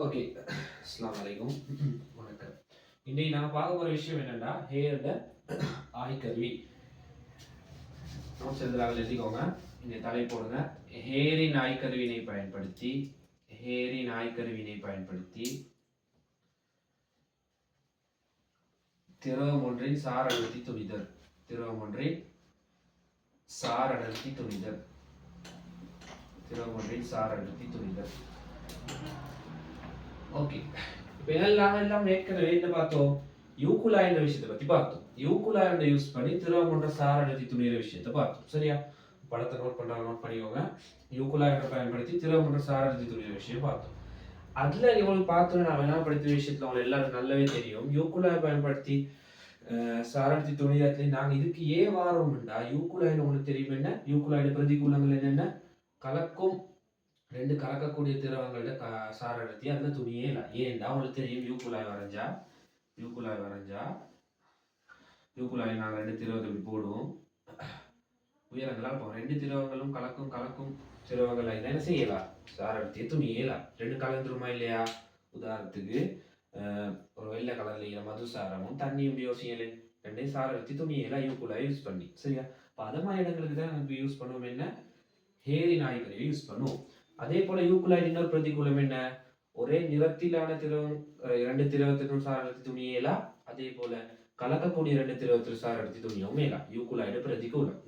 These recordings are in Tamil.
ஓகே. அஸ்ஸலாமு அலைக்கும். வணக்கம். இன்னைக்கு நான் பார்க்க போற விஷயம் என்னன்னா, ஹேர்ல ஆய்க்கருவி. நோட்ஸ் எழுதுறாங்க எழுதிக்கோங்க. இங்க தலை போடுங்க. ஹேரின் ஆய்க்கருவினை பயன்படுத்தி திரவம் ஒன்றின் சார் அடர்த்தி துணிதல். திரவம் ஒன்றின் சார் அடர்த்தி துணிதல். திரவம் ஒன்றின் சார் அடர்த்தி துணிதல். ஓகே. இப்போ எல்லாம் ஏற்கனவே என்ன பார்த்தோம்? யூக்குலாய்ன்ற விஷயத்தை பத்தி பார்த்தோம். யூக்குலாய்ன்ற யூஸ் பண்ணி திரவம் ஒன்ற சார் அடர்த்தி துணிகிற விஷயத்தை பார்த்தோம். சரியா? படத்தை நோட் பண்ணிக்கோங்க. யூக்குலாய்ன்ற பயன்படுத்தி திரவம் ஒன்ற சார் அடர்த்தி துணிகிற விஷயம் பார்த்தோம். அதுல இவங்களுக்கு பார்த்தோம் நான் வேணாப்படுத்திய விஷயத்துல அவங்க எல்லாரும் நல்லாவே தெரியும். யூக்குலாய் பயன்படுத்தி சாரடுத்தி துணிதத்துல நாங்க இதுக்கு ஏன் வாரோம்டா, யூக்குலாய்னு உங்களுக்கு தெரியும் என்ன? யூக்குலாய்டு பிரதிகூலங்கள் என்னென்ன? கலக்கும் ரெண்டு கலக்கக்கூடிய திரவங்களோட சார் அடர்த்தி அதுல துணியே இல்லை. ஏன்டா உங்களுக்கு தெரியும், யூக்குலாய் வரைஞ்சா நாங்கள் ரெண்டு திரவத்தை போடுவோம். உயரங்களால் இப்போ ரெண்டு திரவங்களும் கலக்கும் திரவங்கள் என்ன செய்யலாம்? சார் அடர்த்தியை துணியலாம். ரெண்டு கலந்துருமா இல்லையா? உதாரணத்துக்கு ஒரு வெள்ளை கலர்ல மதுசாரமும் தண்ணியும் யோசிக்கல, ரெண்டையும் சார் அடர்த்தி துணியலாம் யூக்குலாய் யூஸ் பண்ணி. சரியா? இப்போ அது மாதிரி இடங்களுக்கு தான் நம்ம யூஸ் பண்ணுவோம் என்ன? ஹேரின் ஆய்க்கருவியை யூஸ் பண்ணுவோம். அதே போல யூக்குலாய்டு இன்னொரு பிரதிகூலம் என்ன? ஒரே நிறத்திலான திரவம் இரண்டு திரவத்திற்கும் சார் அடர்த்தி துணியலாம். அதே போல கலக்கக்கூடிய இரண்டு திரவத்தில் சார் அடர்த்தி துணியவும் மேலாம். யூக்குலாய்டு பிரதிகூலம்.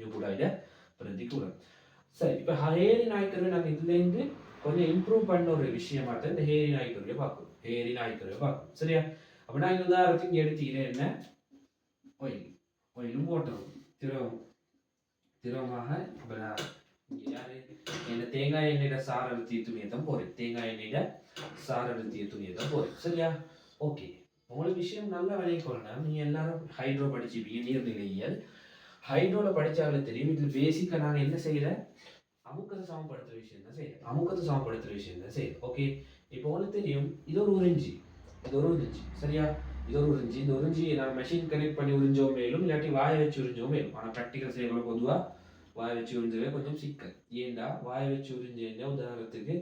சரி, இப்ப ஹேரின் ஆய்க்கருவி நாங்க இதுல இருந்து கொஞ்சம் இம்ப்ரூவ் பண்ண ஒரு விஷயமா தான் இந்த ஹேரின் ஆய்க்கருவியை பார்க்கணும். சரியா? அப்ப நான் இந்த உதாரணத்துக்கு எடுத்துக்கிறேன் என்ன? ஒயிலும் போட்டணும். திரவமாக என்ன தேங்காய் எண்ணெயில சார் அழுத்திய துணியை தான் போறேன். சரியா? ஓகே. உங்களுக்கு விஷயம் நல்லா விளைவிக்கணும். நீங்க எல்லாரும் ஹைட்ரோ படிச்சுப்பீங்க, நீர்நிலையியல். ஹைட்ரோல படிச்சாலும் தெரியும். இதுல பேசிக்கா நாங்க என்ன செய்யற? அமுக்கத்தை சமப்படுத்துற விஷயம் தான் செய்யறோம். ஓகே. இப்போ உங்களுக்கு தெரியும், இது ஒரு உறிஞ்சி. சரியா? இது ஒரு உறிஞ்சி. இந்த உறிஞ்சி நான் மெஷின் கனெக்ட் பண்ணி உறிஞ்சோம் மேலும், இல்லாட்டி வாயை வச்சு உறிஞ்சோம் மேலும். ஆனா ப்ராக்டிக்கல் செய்யக்கூட பொதுவா வாயை வச்சு உறிஞ்சவே கொஞ்சம் சிக்கல். ஏண்டா வாயை வச்சு உறிஞ்ச உதாரணத்துக்கு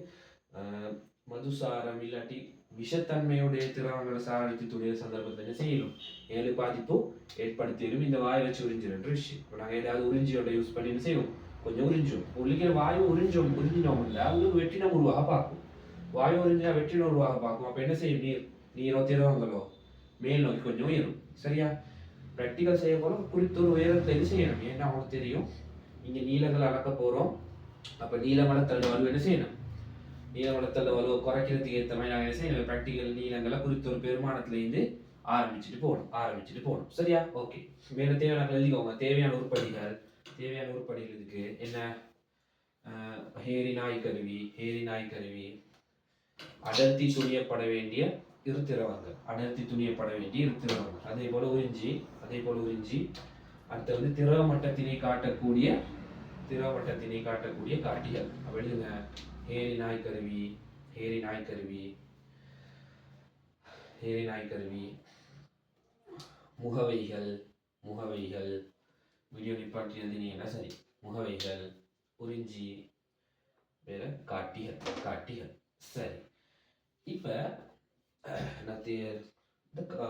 மதுசாரம் இல்லாட்டி விஷத்தன்மையுடைய திரவங்களை சாரடித்து துணிய சந்தர்ப்பத்தில் என்ன செய்யணும்? ஏழு பாதிப்பு ஏற்படுத்திடும் இந்த வாயை வச்சு உறிஞ்சின்ற விஷயம். இப்போ நாங்கள் ஏதாவது உறிஞ்சியோட யூஸ் பண்ணி என்ன செய்வோம்? கொஞ்சம் உறிஞ்சோம். உள்ளிக்கிற வாயு உறிஞ்சினோம் இல்லை உங்களுக்கு வெற்றினம் உருவாக பார்க்கும். வாயு உறிஞ்சா வெற்றினம் உருவாக பார்க்கும். அப்போ என்ன செய்யும்? நீரோ திரவங்களோ மேல் நோக்கி கொஞ்சம் உயரும். சரியா? ப்ராக்டிக்கல் செய்ய போல குறித்த ஒரு உயரத்தை இது செய்யணும். ஏன்னா அவங்களுக்கு தெரியும், இங்க நீளங்கள் அளக்க போறோம். அப்ப நீளமளத்தள்ள வலு என்ன செய்யணும்? நீளமளத்தள்ள வலுவை குறைக்கிறதுக்கு ஏற்ற மாதிரி நாங்கள் என்ன செய்யணும்? ப்ராக்டிக்கல் நீளங்களை குறித்த ஒரு பெருமானத்துல இருந்து ஆரம்பிச்சுட்டு போகணும். சரியா? ஓகே. மேல தேவையான எழுதிக்கோங்க. தேவையான உருப்படிகள் இதுக்கு என்ன? ஹேரின் ஆய்க்கருவி, அடர்த்தி துணியப்பட வேண்டிய இரு திரவங்கள். அதே போல உறிஞ்சி. அடுத்து வந்து திரவ மட்டத்தினை காட்டக்கூடிய காட்டிகள். அப்ப எழுதுங்க. ஹேரின் ஆய்க்கருவி, முகவைகள் வீடியோ நிப்பாட்டியது நீ என்ன? சரி. முகவைகள், உறிஞ்சி, வேற காட்டிகள். சரி. இப்ப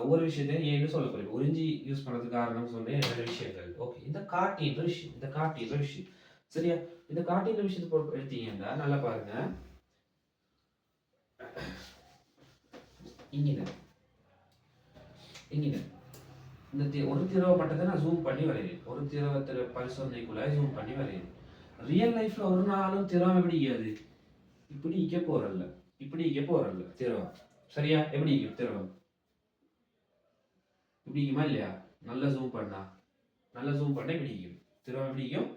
ஒவ்வொரு விஷயத்தையும் ஏன்னு சொல்ல போறேன். உறிஞ்சி யூஸ் பண்ணதுக்கு காரணம் சொன்னேன் நிறைய விஷயங்கள். ஓகே. இந்த காட்டின்ற விஷயம். சரியா? இந்த காட்டின்ற விஷயத்தை போட்டு எடுத்தீங்கன்னா நல்லா பாருங்க. இங்கின இந்த ஒரு திரவ மட்டத்தை நான் ஜூம் பண்ணி வரையறேன். ஒரு திரவத்துல பரிசோதனைக்குள்ள ஜூம் பண்ணி வரையறேன். ரியல் லைஃப்ல ஒரு நாளும் திரவம் எப்படி இயது? இப்படி இக்க போறல்ல திரவம். சரியா? எப்படி இக்கும் திரவம்? இப்படி இருக்குமா இல்லையா? நல்லா ஜூம் பண்ணா இப்படி இருக்கும் திரவம். இப்படி இருக்கும்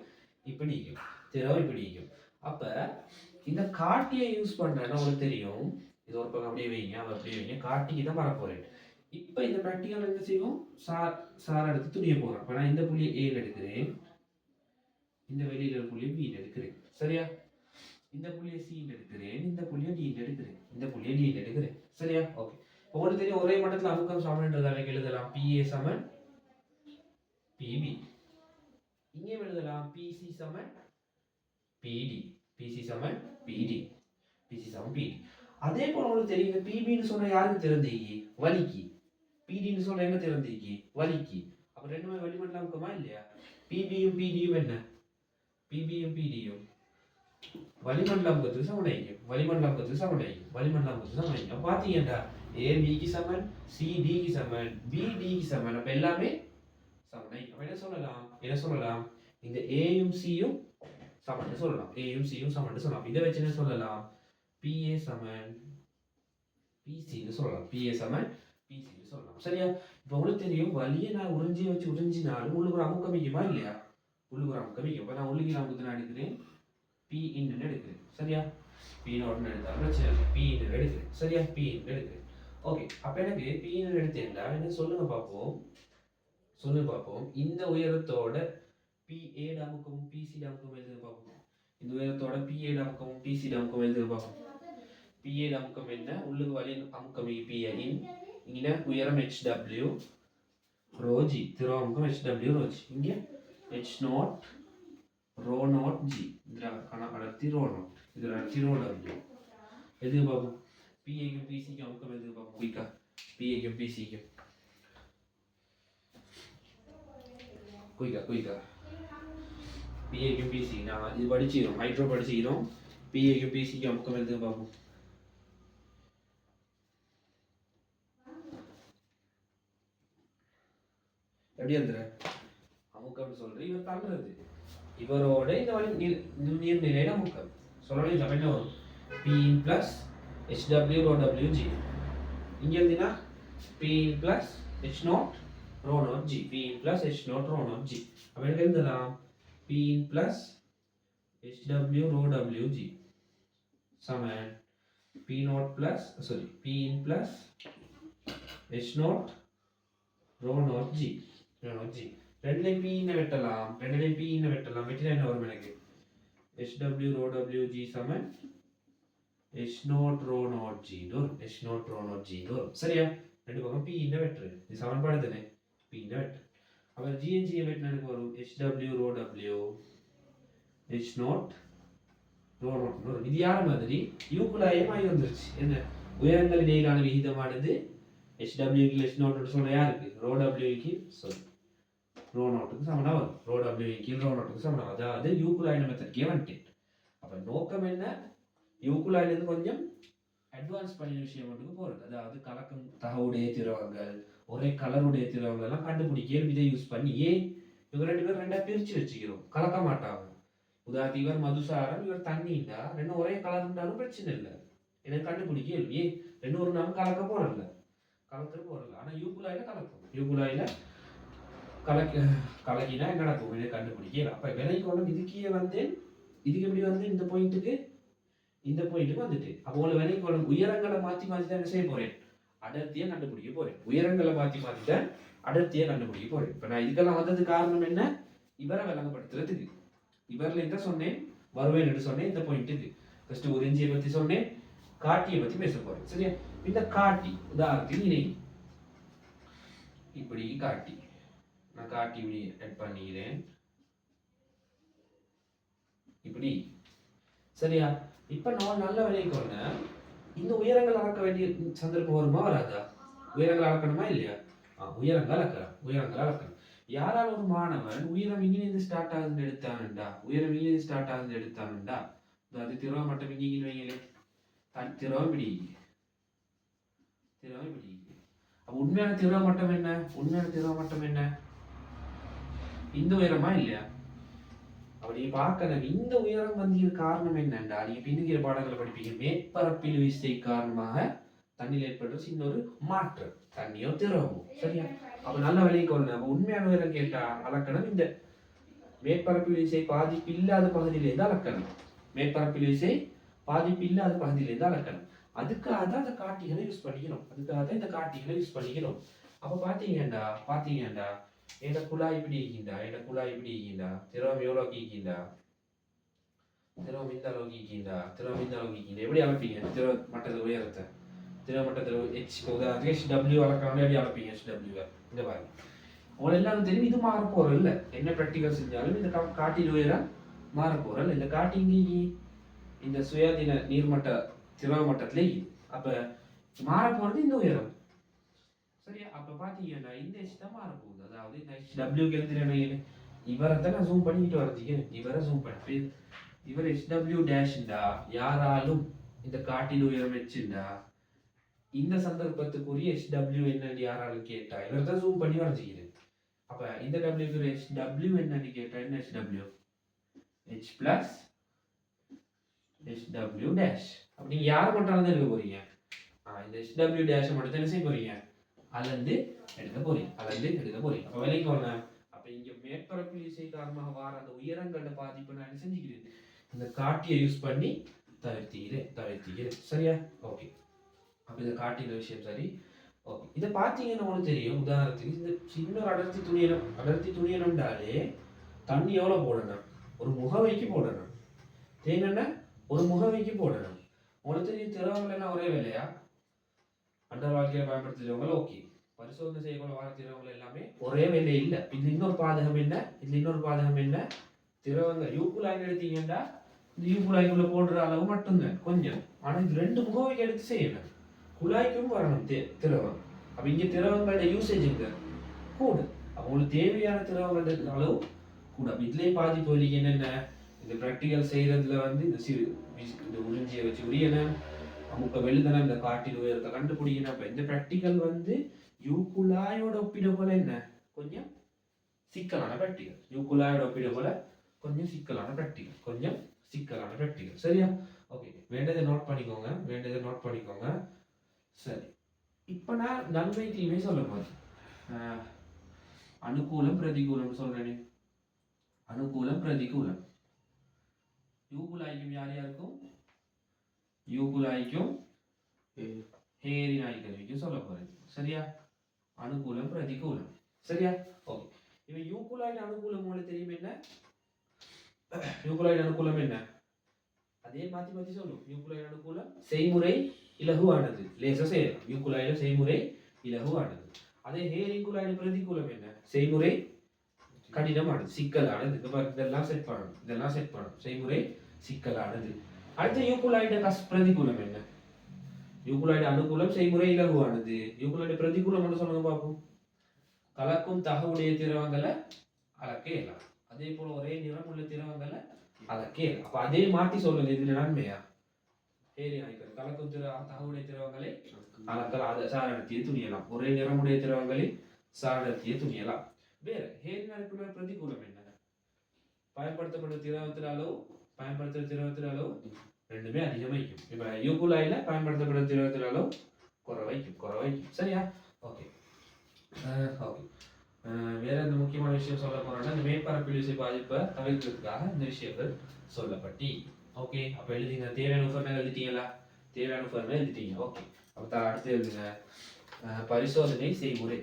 திரவம். அப்ப இந்த காட்டியை யூஸ் பண்றேன்னா உங்களுக்கு தெரியும், இது ஒரு பக்கம் அப்படியே வைங்க, காட்டிக்கு தான் வர போறேன். இப்ப இந்த ப்ராக்டிகல் என்ன செய்வோம்? சார் எடுத்து துணிய போறோம். அப்ப நான் இந்த புள்ளியை ஏல எடுக்கிறேன், இந்த வெளியில புள்ளியை பி எடுக்கிறேன். சரியா? இந்த புள்ளியை சி எடுக்கிறேன், இந்த புள்ளியை டி எடுக்கிறேன். சரியா? ஓகே. உங்களுக்கு தெரியும், ஒரே மட்டத்தில் அமுக்கம் சமன்றதால எழுதலாம் PA சமன் PB. இங்கே எழுதலாம் PC சமன் PD. அதே போல உங்களுக்கு தெரியும் பிபின்னு சொன்னா யாருக்கு திறந்தீங்க வலிக்கு, பிடின்னு சொல்ற எங்க திறந்தீங்க வலிக்கு. அப்ப ரெண்டுமே வளிமண்டல அமுக்கமா இல்லையா? பிபியும் பிடியும் என்ன? பிபியும் பிடியும் வளிமண்டல அமுக்கத்துக்கு சமனாயிக்கும், வளிமண்டல அமுக்கத்துக்கு சமனாயிக்கும், வளிமண்டல அமுக்கத்துக்கு சமனாயிக்கும். பாத்தீங்கன்னா ஏ பிக்கு சமன், சி டிக்கு சமன், பி டிக்கு சமன். அப்ப எல்லாமே சமனாயிக்கும். அப்ப என்ன சொல்லலாம் இந்த ஏயும் சியும் சமன் சொல்லலாம், ஏயும் சியும் சமன் சொல்லலாம். இதை வச்சு என்ன சொல்லலாம்? பிஏ சமன் பிசின்னு சொல்லலாம், பிஏ சமன் பிசின்னு சொல்லலாம். சரியா? இப்போ உங்களுக்கு தெரியும் வலியை நான் உறிஞ்சி வச்சு உறிஞ்சினாலும் உள்ளுக்கு ஒரு அமுக்கம் வைக்குமா இல்லையா? உள்ளுக்கு ஒரு அமுக்கம் வைக்கும். இப்போ நான் உள்ளுக்கு அமுக்கத்தை நான் எடுக்கிறேன், பி இன்னு எடுக்கிறேன். சரியா? பி நோட்னு எடுத்தாலும் பிரச்சனை இல்லை, பி இன்னு எடுக்கிறேன். சரியா? பி இன்னு எடுக்கிறேன். ஓகே, அப்போ எனக்கு பி இன்னு எடுத்தேன்டா என்ன சொல்லுங்க பார்ப்போம், இந்த உயரத்தோட பிஏ அமுக்கமும் பிசி அமுக்கமும் எழுதுங்க பார்ப்போம். இந்த உயரத்தோட பிஏ அமுக்கமும் பிசி அமுக்கமும் எழுதுங்க பார்ப்போம். பிஏ அமுக்கம் என்ன? உள்ளுக்கு வலி அமுக்கம் பிஏ இன், இங்க உயரம் HW ரோ ஜி, திரவ அமுக்கம் HW ரோ ஜி. இங்க H0 ரோ நாட் ஜி, இதுல அடர்த்தி ரோ நாட், இதுல அடர்த்தி ரோ W. எதுக்கு பார்ப்போம்? பிஏக்கும் பிசிக்கும் அமுக்கம் எதுக்கு பார்ப்போம் குயிக்கா? பிஏக்கும் பிசிக்கும் குயிக்கா பிஏக்கும் பிசி நான் இது படிச்சுக்கிறோம், ஹைட்ரோ படிச்சுக்கிறோம். பிஏக்கும் பிசிக்கும் அமுக்கம் எதுக்கு பார்ப்போம்? எப்படி எழுதுற? அமுக்கம் சொல்ற இவர் தள்ளுறது, இவரோட இந்த வழி நீர்நிலையில அமுக்கம் சொல்லணும். இந்த என்ன வரும்? P plus HW rho WG. இங்க எழுதினா P plus H0 row not G, P plus H0 row not G. அப்ப என்ன எழுதலாம்? P plus HW rho WG சமன் P0 plus P plus H0 row not G. ரெண்டுலையும் பி இன்ன வெட்டலாம், வெட்டினா என்ன வரும் எனக்கு? HW ரோ WG சமன் H0 ரோ நாட் G வரும், H0 ரோ நாட் G வரும். சரியா? ரெண்டு பக்கம் பி இன்ன வெட்டுரு, இது சமன்பாடு தானே, பி இன்ன வெட்டு. அப்ப GNG வெட்டினா எனக்கு வரும் HW row W H0 row not வரும். இது யார மாதிரி யூக்குலாயம் ஆகி வந்துருச்சு. என்ன உயரங்கள் இடையிலான விகிதமானது HW க்கு H0 சொல்ல யாருக்கு? ரோ W க்கு சொல்லு ரோ நாட்டுக்கு சமனா வரும், ரோ W கீழ் ரோ நாட்டுக்கு சமனா. அதாவது யூக்குலாயின் மெத்தட்கே வந்துட்டேன். அப்ப நோக்கம் என்ன? யூக்குலாயில இருந்து கொஞ்சம் அட்வான்ஸ் பண்ணின விஷயம் மட்டும் போறது. அதாவது கலக்கும் தகவுடைய திரவங்கள், ஒரே கலருடைய திரவங்கள் எல்லாம் கண்டுபிடிக்க இதை யூஸ் பண்ணி இவங்க ரெண்டு பேரும் ரெண்டா பிரிச்சு வச்சுக்கிறோம், கலக்க மாட்டாங்க. உதாரணத்துக்கு இவர் மதுசாரம், இவர் தண்ணிண்டா ரெண்டும் ஒரே கலர் இருந்தாலும் பிரச்சனை இல்லை, எனக்கு கண்டுபிடிக்க ரெண்டும் ஒரு நாம கலக்க போறதில்ல, ஆனா யூக்குலாயில கலக்கும். யூக்குலாயில கலக்கினா என்ன நடக்கும்? இதை கண்டுபிடிக்கலாம். அப்ப விலைக்கு ஒன்று இதுக்கே வந்து இதுக்கு எப்படி வந்து இந்த பாயிண்ட்டுக்கு வந்துட்டு, அப்போ உங்களை விலைக்கு ஒன்று உயரங்களை மாற்றி தான் என்ன செய்ய போறேன்? அடர்த்தியை கண்டுபிடிக்க போறேன். உயரங்களை மாற்றி தான் அடர்த்தியை கண்டுபிடிக்க போறேன். இப்ப நான் இதுக்கெல்லாம் வந்தது காரணம் என்ன? இவரை விளங்கப்படுத்துறதுக்கு. இவரில் என்ன சொன்னேன்? வருவேன் என்று சொன்னேன். இந்த பாயிண்ட்டுக்கு ஃபர்ஸ்ட் உறிஞ்சியை பத்தி சொன்னேன், காட்டியை பத்தி பேச போறேன். சரியா? இந்த காட்டி உதாரணத்துக்கு இணை இப்படி காட்டி, நான் காட்டி இப்படி ஆட் பண்ணிக்கிறேன் இப்படி. சரியா? இப்ப நான் நல்ல விலைக்கு இந்த உயரங்கள் அளக்க வேண்டிய சந்தர்ப்பம் வருமா வராதா? உயரங்கள் அளக்கணுமா இல்லையா? உயரங்கள் அளக்கலாம். யாரால் ஒரு மாணவன் உயரம் இங்கிருந்து ஸ்டார்ட் ஆகுதுன்னு எடுத்தானுண்டா, அது திரவ மட்டம் இங்கின்னு வைங்களே, திரவம் இப்படி. அப்ப உண்மையான திரவ மட்டம் என்ன? இந்த உயரமா இல்லையா? அப்படி பார்க்கணும். இந்த உயரம் வந்து காரணம் என்னண்டா, நீங்க பின்னுகிற பாடங்களை படிப்பீங்க. மேற்பரப்பில் விசை காரணமாக தண்ணியில் ஏற்படுற இன்னொரு மாற்றம், தண்ணியோ திரவமோ. சரியா? அப்ப நல்ல விலைக்கு கொள்ளணும். அப்ப உண்மையான உயரம் கேட்டா அளக்கணும் இந்த மேற்பரப்பில் விசை பாதிப்பு இல்லாத பகுதியிலேருந்து அளக்கணும். அதுக்காக தான் இந்த காட்டிகளை யூஸ் பண்ணிக்கணும். அப்ப பாத்தீங்கன்னா என் குழாய் இப்படி இருக்கின்றா, திரவம் எவ்வளவு கீக்கின்றா, திரவம் இந்த அளவுக்கு கீக்கின்றா, எப்படி அளப்பீங்க? திரவ மட்டத்தில் உயரத்தை, திரவ மட்டத்தில் HW அளக்கணும். எப்படி அளப்பீங்க HW? இந்த பாருங்க, உங்களை எல்லாரும் தெரியும். இது மாற போறது இல்லை, என்ன ப்ராக்டிகல் செஞ்சாலும் இந்த காட்டில் உயரம் மாற போறது. இந்த காட்டி இந்த சுயாதீன நீர்மட்ட திரவ மட்டத்துல அப்ப மாற போறது இந்த உயரம். சரியா? அப்ப பாத்தீங்கன்னா இந்த h தான் மாற போகுது. அதாவது இந்த hw எழுதுறேன் இவரத்தை நான் ஜூம் பண்ணிட்டு வரதுக்கு இவரை ஜூம் பண்ணி இவர் hw டேஷ்டா யாராலும் இந்த காட்டில் உயரம் வச்சுண்டா இந்த சந்தர்ப்பத்துக்குரிய hw என்னன்னு யாராலும் கேட்டா இவர் தான் ஜூம் பண்ணி வரைஞ்சிக்கிறேன். அப்ப இந்த w hw என்னன்னு கேட்டா என்ன hw h plus hw dash. அப்ப நீங்க யார் மட்டும் தான் எடுக்க போறீங்க? இந்த hw டேஷ் மட்டும் தான் என்ன செய்ய போறீங்க? அளந்து எடுக்க போறீங்க. அப்ப விலைக்கு வரணும். அப்ப இங்க மேற்பரப்பு இசை காரணமாக வர அந்த உயரங்கள பாதிப்பு நான் என்ன செஞ்சுக்கிறேன்? இந்த காட்டியை யூஸ் பண்ணி தவிர்த்தீகிறேன். சரியா? ஓகே. அப்ப இதை காட்டின விஷயம் சரி. ஓகே. இதை பார்த்தீங்கன்னா உங்களுக்கு தெரியும். உதாரணத்துக்கு இந்த சின்ன அடர்த்தி துணியணும்டாலே தண்ணி எவ்வளவு போடணும்? ஒரு முகவைக்கு போடணும். தேங்கன்னா ஒரு முகவைக்கு போடணும். உங்களுக்கு தெரியும் திரவங்கள் எல்லாம் ஒரே வேலையா? அண்டர் வாழ்க்கையை பயன்படுத்துறவங்க ஓகே. பரிசோதனை செய்யக்கூடிய வாரத்திரவங்க எல்லாமே ஒரே வேலை இல்லை. இதுல இன்னொரு பாதகம் என்ன? திரவங்கள் யூக்குலாய் எடுத்தீங்கன்னா இந்த யூக்குலாய்க்குள்ள போடுற அளவு மட்டும்தான் கொஞ்சம். ஆனா இது 2 முகவைக்கு எடுத்து செய்யணும். குழாய்க்கும் வரணும் திரவம். அப்ப இங்க திரவங்களோட யூசேஜுங்க கூட. அப்ப உங்களுக்கு தேவையான திரவங்களோட அளவு கூட. அப்ப இதுலயே பாதிப்பு வலிக்கு என்னென்ன? இந்த பிராக்டிகல் செய்யறதுல இந்த உறிஞ்சியை வச்சு உரியணும். அமுக்க வெளுதன இந்த காட்டில் உயரத்தை கண்டுபிடிக்கணும். அப்ப இந்த பிராக்டிகல் யூக்குலாயோட ஒப்பிட போல என்ன கொஞ்சம் சிக்கலான பிராக்டிகல். யூக்குலாயோட ஒப்பிட போல கொஞ்சம் சிக்கலான பிராக்டிகல். சரியா? ஓகே. வேண்டதை நோட் பண்ணிக்கோங்க. சரி. இப்ப நான் நன்மை தீமை சொல்ல போறேன். அனுகூலம் பிரதிகூலம் சொல்றேனே. அனுகூலம் பிரதிகூலம் யூக்குலாய்க்கும் யாருக்கும்? யூக்குலாய்க்கும் ஹேரின் ஆய்கருவிக்கும் சொல்ல போறேன். சரியா? அனுகூலம் பிரதிகூலம். சரியா? ஓகே. இவன் யூக்குலாய்டு அனுகூலம் உங்களுக்கு தெரியும் என்ன? யூக்குலாய்டு அனுகூலம் என்ன? அதே மாத்தி சொல்லும். யூக்குலாய்டு அனுகூலம் செய்முறை இலகுவானது. லேசா செய்யலாம். யூக்குலாய்டு செய்முறை இலகுவானது. அதே ஹேரிங்குலாய்டு பிரதிகூலம் என்ன? செய்முறை கடினமானது, சிக்கலானது. இதெல்லாம் செட் பண்ணணும். செய்முறை சிக்கலானது. அடுத்த யூக்குலாய்டு பிரதிகூலம் என்ன? யூக்குலாய்டு அனுகூலம் செய்முறை இலகுவானது. யூக்குலாய்டு பிரதிகூலம் சொல்லுங்க பார்ப்போம். கலக்கும் தகவுடைய திரவங்களை அளக்க இயலாம். அதே போல ஒரே நிறம் உள்ள திரவங்களை அளக்க இயலாம். அப்ப அதே மாத்தி சொல்லுங்க. இதுல நன்மையா? ஹேரி ஆய்கர் கலக்கும் தகவுடைய திரவங்களை அளக்கல் அதை சாரணத்திய துணியலாம். ஒரே நிறமுடைய திரவங்களை சாரணத்திய துணியலாம். வேற ஹேரின் அனுப்புற பிரதிகூலம் என்ன? பயன்படுத்துற திரவத்தின் அளவு ரெண்டுமே அதிகமாய்க்கும். இப்ப யூக்குலாயில பயன்படுத்தப்படும் திரவத்தின் அளவு குறைவைக்கும். சரியா? ஓகே. வேற எந்த முக்கியமான விஷயம் சொல்ல போறோம்னா இந்த மேற்பரப்பு இசை பாதிப்பை தவிர்க்கிறதுக்காக இந்த விஷயங்கள் சொல்லப்பட்டி. ஓகே. அப்ப எழுதிங்க. தேவையான உபகரணங்கள் எழுதிட்டீங்களா? ஓகே. அப்ப அடுத்து எழுதுங்க. பரிசோதனை செய்முறை.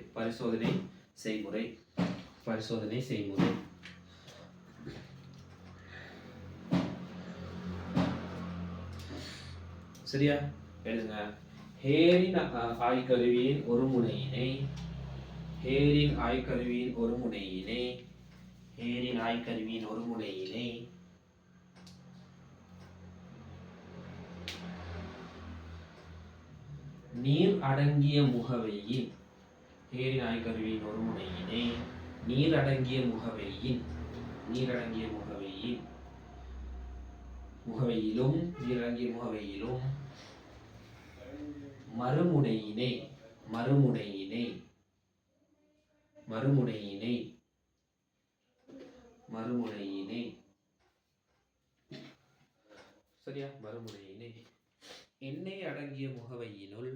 சரியா? எழுதுங்க. ஹேரின் ஆய்கருவியின் ஒரு முனையினை நீர் அடங்கிய முகவையின் முகவையிலும் மறுமுனையினை சரியா? மறுமுனையினை எண்ணெய் அடங்கியுள்ள முகவையிலும்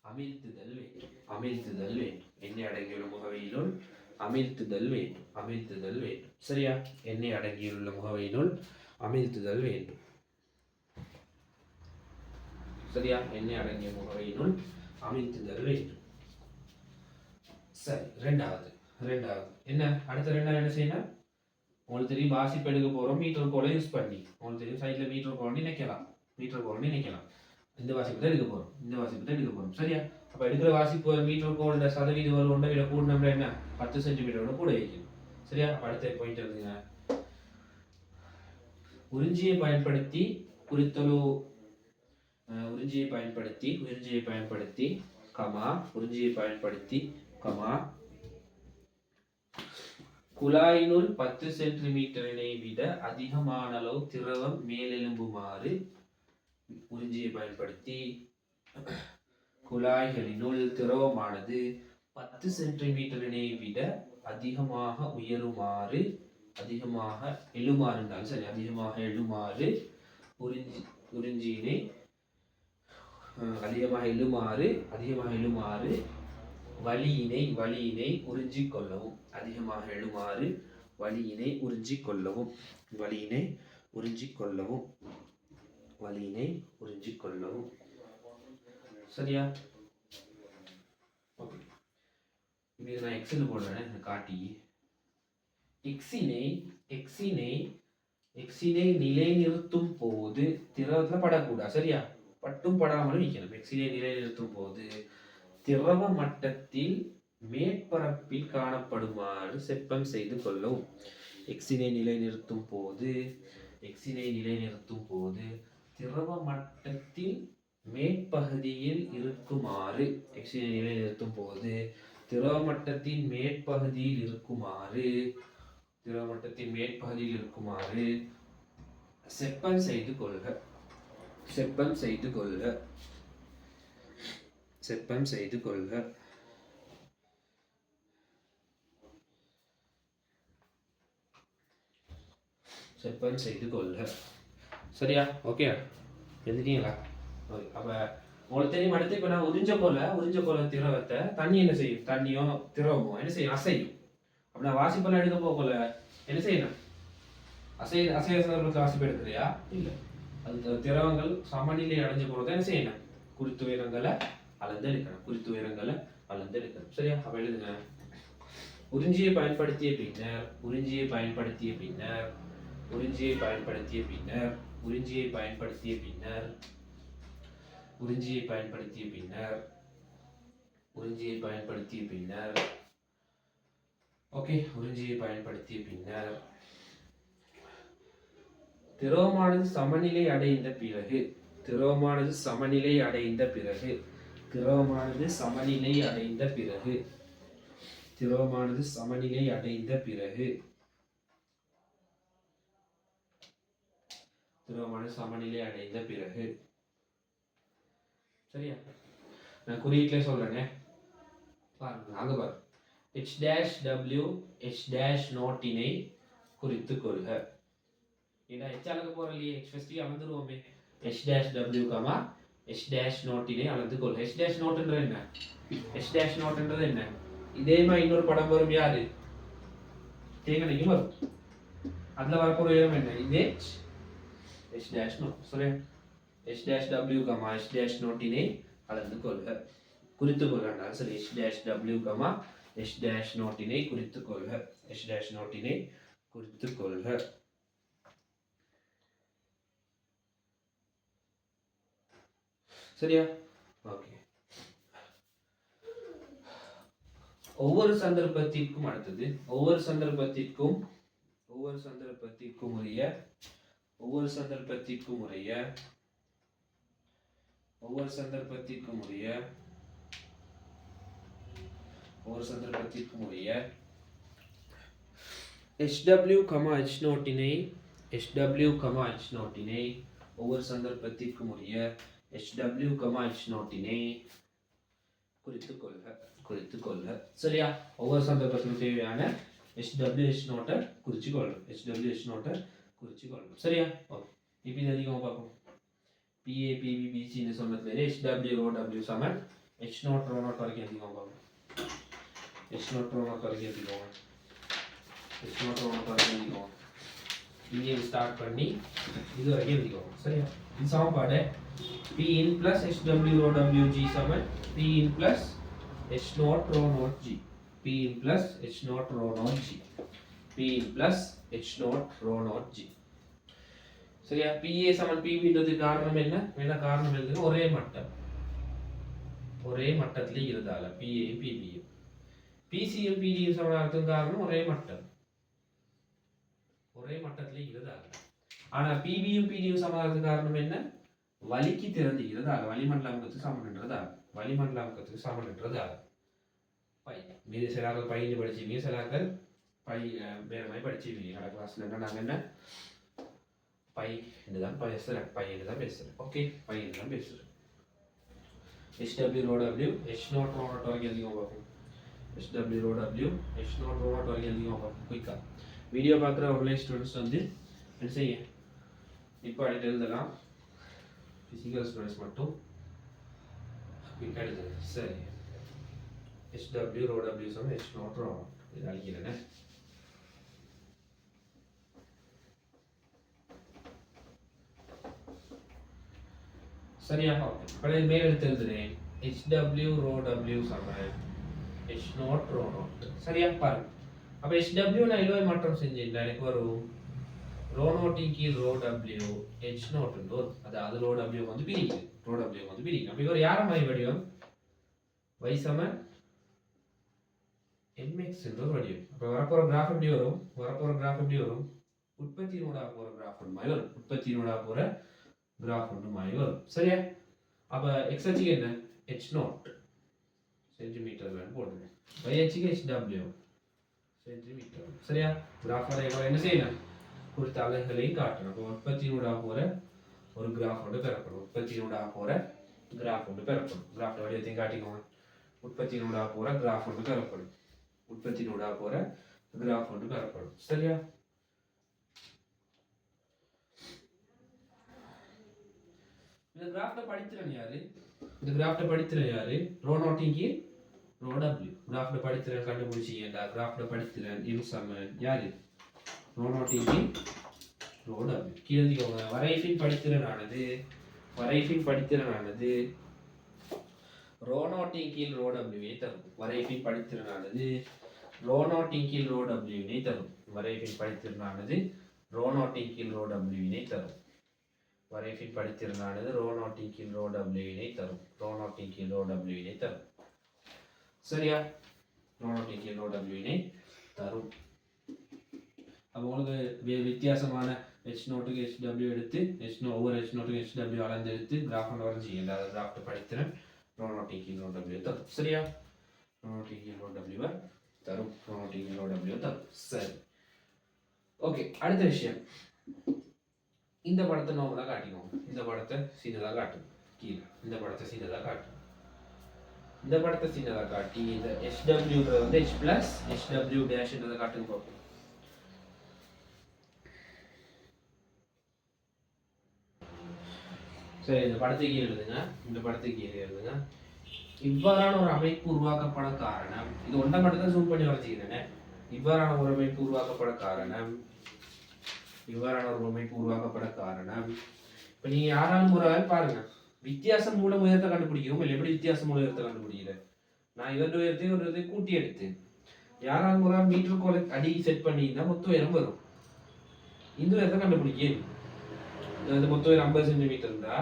அமிழ்த்துதல் வேண்டும். சரியா? எண்ணெய் அடங்கியுள்ள முகவையினுள் அமிழ்த்துதல் வேண்டும். சரியா? எண்ணெய் அடங்கிய முகவையினுள் அமிழ்த்துதல் வேண்டும். சரி. ரெண்டாவது என்ன? அடுத்த ரெண்டாவது என்ன செய்யணும்? உங்களுக்கு தெரியும் வாசிப்பு எடுக்க போறோம். மீட்டர் கோலை யூஸ் பண்ணி உங்களுக்கு தெரியும் சைட்ல மீட்டர் கோல்னு நினைக்கலாம். இந்த வாசிப்பு தான் எடுக்க போறோம். சரியா? அப்ப எடுக்கிற வாசிப்பு மீட்டர் கோலோட சதவீதம் ஒன்றை விட கூட நம்ம என்ன 10 சென்டிமீட்டரோட கூட வைக்கணும். சரியா? அப்ப அடுத்த பாயிண்ட் எழுதுங்க. உறிஞ்சியை பயன்படுத்தி குறித்தொழு உறிஞ்சியை பயன்படுத்தி கமா உறிஞ்சியை பயன்படுத்தி கமா குழாயினுள் 10 சென்டிமீட்டரினை விட அதிகமான அளவு திரவம் மேலெழும்புமாறு உறிஞ்சியை பயன்படுத்தி குழாய்களினுள் திரவமானது 10 சென்டிமீட்டரினை விட அதிகமாக எழுமாறு உறிஞ்சியினை அதிகமாக எழுமாறு வலியினை உறிஞ்சிக் கொள்ளவும் சரியா? ஓகே, இது நான் எக்ஸல் போடுறேன் காட்டி. எக்ஸினை நிலைநிறுத்தும் போது திரவத்துல படக்கூடாது. சரியா? பட்டும் படாமலும் வைக்கணும். எக்ஸினை நிலைநிறுத்தும் போது திரவ மட்டத்தில் மேற்பரப்பில் காணப்படுமாறு செப்பம் செய்து கொள்ளவும். எக்ஸினை நிலைநிறுத்தும் போது திரவ மட்டத்தில் மேற்பகுதியில் இருக்குமாறு செப்பம் செய்து கொள்க. சரியா? ஓகே, எழுதிட்டீங்களா? அப்ப உங்களுக்கு தெரியும். அடுத்து இப்ப நான் உறிஞ்ச போல திரவத்தை தண்ணி என்ன செய்யும்? தண்ணியோ திரவமோ என்ன செய்யும்? அசையும். அப்ப நான் வாசிப்பெல்லாம் எடுக்க போகல என்ன செய்யணும்? அசைய சந்தர்ப்பத்தில் வாசிப்பு எடுக்கிறியா? இல்லை. அது திரவங்கள் சமநிலை அடைஞ்ச போறதை என்ன செய்யணும்? குறித்து உயரங்களை அளந்து எடுக்கணும். சரியா? அப்ப எழுதுங்க. உறிஞ்சியை பயன்படுத்திய பின்னர் திரவமானது சமநிலை அடைந்த பிறகு சரியா? நான் குறியீட்டிலே சொல்றேனே, பாருங்க. அங்க பாரு, H'(H')0னை குறித்து கொள்க. ஏன்னா அளக்க போற இல்லையே, H' அளந்துருவோமே. H'(W, H'(0னை அளந்து கொள்க. H'(0) என்ன? இதே மாதிரி இன்னொரு படம் வரும். யாரு? தேங்கனைக்கும் வரும். அதுல வரப்போற உயரம் என்ன? இது H'(0). சரியா? H'(W, H'(0னை அளந்து கொள்க. குறித்து கொள்க. சரி, H'(W, H'(0னை குறித்து கொள்க. சரியா? ஓகே. ஒவ்வொரு சந்தர்ப்பத்திற்கும் உரிய HW, H'(0னை ஒவ்வொரு சந்தர்ப்பத்திற்கும் உரிய HW, H'(0னை குறித்து கொள்க. சரியா? ஒவ்வொரு சந்தர்ப்பத்திற்கும் தேவையான HW, H'(0) குறிச்சு கொள்ளணும். சரியா? ஓகே. இப்போ இது அதிகமாக பார்ப்போம். PA, PB, BC ன்னு சொன்னதுல HW, ρW சமன் H'0, ρ0 வரைக்கும் அதிகமாக பார்ப்போம். H'0, ρ0 வரைக்கும் எழுதிக்கோங்க. இங்கே ஸ்டார்ட் பண்ணி இது வரைக்கும் எழுதிக்கோங்க. சரியா? இது சமன்பாடு Pin plus HW, ρWG சமன் Pin plus H'0, ρ0G. சரியா? PA சமன் PBன்றது காரணம் என்ன காரணம் எழுதுங்க. ஒரே மட்டத்திலே இருந்தால PA PB. PCயும் PDயும் சமனாகிறதுக்கு காரணம் ஒரே மட்டத்திலே இருந்தால. ஆனா பிபியும் பிடியும் சமாளத்துக்கு காரணம் என்ன? வலிக்கு திறந்துகிறது வளிமண்டலத்துக்கு சமன்றதா வளிமண்டலத்துக்கு சமன்றதா பை மீது சிலாக்கள் பையில படிச்சிருக்கீங்க, சிலாக்கள் பை வேற மாதிரி படிச்சிருக்கீங்க. கடை கிளாஸ்ல என்ன நாங்கள் என்ன பை தான் பேசுகிறேன், பையன் தான் பேசுகிறேன். ஓகே, பையன் தான் பேசுகிறேன். HW rho W H0 rho naught வரைக்கும் எழுதிக்கோங்க பார்ப்போம். HW rho W H0 rho naught வரைக்கும் எழுதிக்கோங்க பார்ப்போம். குயிக்கா வீடியோ பார்க்குற ஆன்லைன் ஸ்டூடெண்ட்ஸ் வந்து என்ன செய்ய இப்போ அடிட்டு எழுதலாம். ஃபிசிக்கல் ஸ்டூடெண்ட்ஸ் மட்டும் குயிக்காக எழுதுங்க. சரி, HW rho W சமம் H0 rho naught இது அழிக்கிறேன். சரியா? அப்போ மேல் எடுத்து எழுதுறேன். HW rho W சமம் H0 rho naught. சரியா பாருங்க. அப்ப HW நான் இழுவை மாற்றம் செஞ்சேன், எனக்கு வரும் rho naught இன் கீழ் rho W H0 வரும். அதாவது rho W வந்து பிரிக்குது, rho W வந்து பிரிக்குது. அப்ப இவர் யார மாதிரி வடிவம்? y சமம் mx என்ற ஒரு வடிவம். அப்ப வரப்போற கிராஃப் எப்படி வரும்? உற்பத்தியினோட போற கிராஃப் ஒன்று மாதிரி வரும். உற்பத்தியினோட போற கிராஃப் ஒன்று மாதிரி வரும். சரியா? அப்ப x அச்சுக்கு என்ன? H0 சென்டிமீட்டர்ல போடுங்க. y அச்சுக்கு HW சென்டிமீட்டர். சரியா? கிராஃப் வரைய என்ன செய்யணும்? குறித்த அலகுகளையும் காட்டணும். அப்போ உற்பத்தியினோட போற ஒரு கிராஃப் ஒன்று பெறப்படும். கிராஃப் வடிவத்தையும் காட்டிக்கோங்க. உற்பத்தியினோட போற கிராஃப் ஒன்று பெறப்படும். சரியா? இந்த கிராஃப்ட படித்திறன் யாரு? ரோ நாட் இன் கீழ் rho W. கிராஃப்ட படித்திறன் கண்டுபிடிச்சீங்கடா. கிராஃப்ட படித்திறன் இன் சமன் யாரு? rho naught இன் கீழ் rho W. கீழ எழுதிக்கோங்க. வரையீட்டின் படித்திறனானது rho naught இன் கீழ் rho W ஐ தரும். வரையீட்டின் படித்திறனானது rho naught இன் கீழ் rho W ஐ தரும். வரையீட்டின் படித்திறனானது rho naught இன் கீழ் rho W ஐ தரும். வரையீட்டின் படித்திறனானது rho naught இன் கீழ் rho W ஐ தரும். சரியா? rho naught இன் கீழ் rho W ஐ தரும். அப்போ உங்களுக்கு வித்தியாசமான H0 க்கு HW எடுத்து ஒவ்வொரு H0 க்கு HW அளந்து எடுத்து கிராஃப் ஒன்று வரைஞ்சிங்க. அதாவது கிராஃப்ட் படித்திறன் rho naught இன் கீழ் rho W தரும். சரியா? rho naught இன் கீழ் rho W தரும். சரி, ஓகே. அடுத்த விஷயம், இந்த படத்தை நார்மலா காட்டிக்கோங்க. இந்த படத்தை சின்னதா காட்டுங்க. கீழே இந்த படத்தை சின்னதா காட்டி இந்த HW வந்து H plus HW dash என்றதை காட்டுங்க பார்ப்போம். சரி, இந்த படத்துக்கு கீழே எழுதுங்க. இவ்வாறான ஒரு அமைப்பு உருவாக்கப்பட காரணம், இது ஒன்றை மட்டும் தான் ஜூம் பண்ணி வரைச்சிக்கிறேன். இவ்வாறான ஒரு அமைப்பு உருவாக்கப்பட காரணம் இப்ப நீங்க யாராலும் ஒரு பாருங்க, வித்தியாசம் மூலம் உயரத்தை கண்டுபிடிக்கிறோம். இல்லை எப்படி வித்தியாசம் மூலம் உயரத்தை கண்டுபிடிக்கிறேன்? நான் இதோட உயரத்தையும் ஒரு இதை கூட்டி எடுத்து யாராலும் ஒரு மீட்டருக்கு அடி செட் பண்ணியிருந்தா மொத்த உயரம் வரும். இந்த உயரத்தை கண்டுபிடிக்க மொத்த உயரம் 50 சென்டிமீட்டர் இருந்தா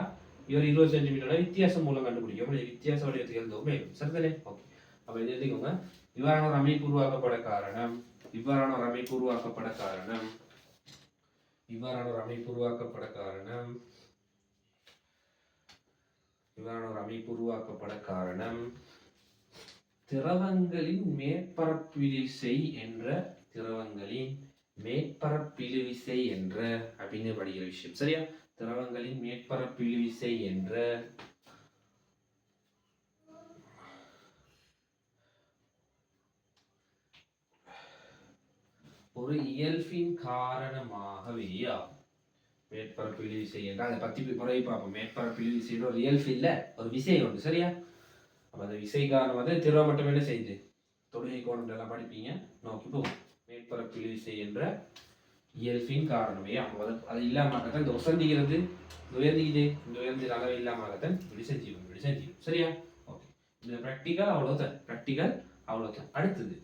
இவர் 20 சென்டிமீட்டரோட வித்தியாசம் மூலம் கண்டுபிடிக்கும். வித்தியாச வடிவத்துக்கு எழுந்தோமே சரிதானே? ஓகே. அப்ப இது எழுதிக்கோங்க. இவ்வாறான ஒரு அமைப்பு உருவாக்கப்பட காரணம் திரவங்களின் மேற்பரப்பிழிசை என்ற அப்படின்னு படிக்கிற விஷயம். சரியா? திரவங்களின் மேற்பரப்பிழிசை என்ற ஒரு இயல்பின் காரணமாகவே ஆகும். மேற்பரப்பிழிசை என்ற அதை பத்தி முறை பார்ப்போம். மேற்பரப்பிழிசை ஒரு இயல்பு இல்ல, ஒரு விசை உண்டு. சரியா? அப்ப அந்த விசை காரணமாக திரவம் மட்டும் என்ன செய்யுது? தொடுகை கோணம் எல்லாம் படிப்பீங்க, நோக்கி போகும். மேற்பரப்பிழிசை என்ற இயல்பின் காரணமே ஆகும். அது இல்லாமத்தான் இந்த உசந்திக்கிறது, இந்த உயர்ந்த அளவு இல்லாமத்தான் இப்படி செஞ்சிடும். சரியா? ஓகே. இந்த ப்ராக்டிக்கல் அவ்வளோதான். அடுத்தது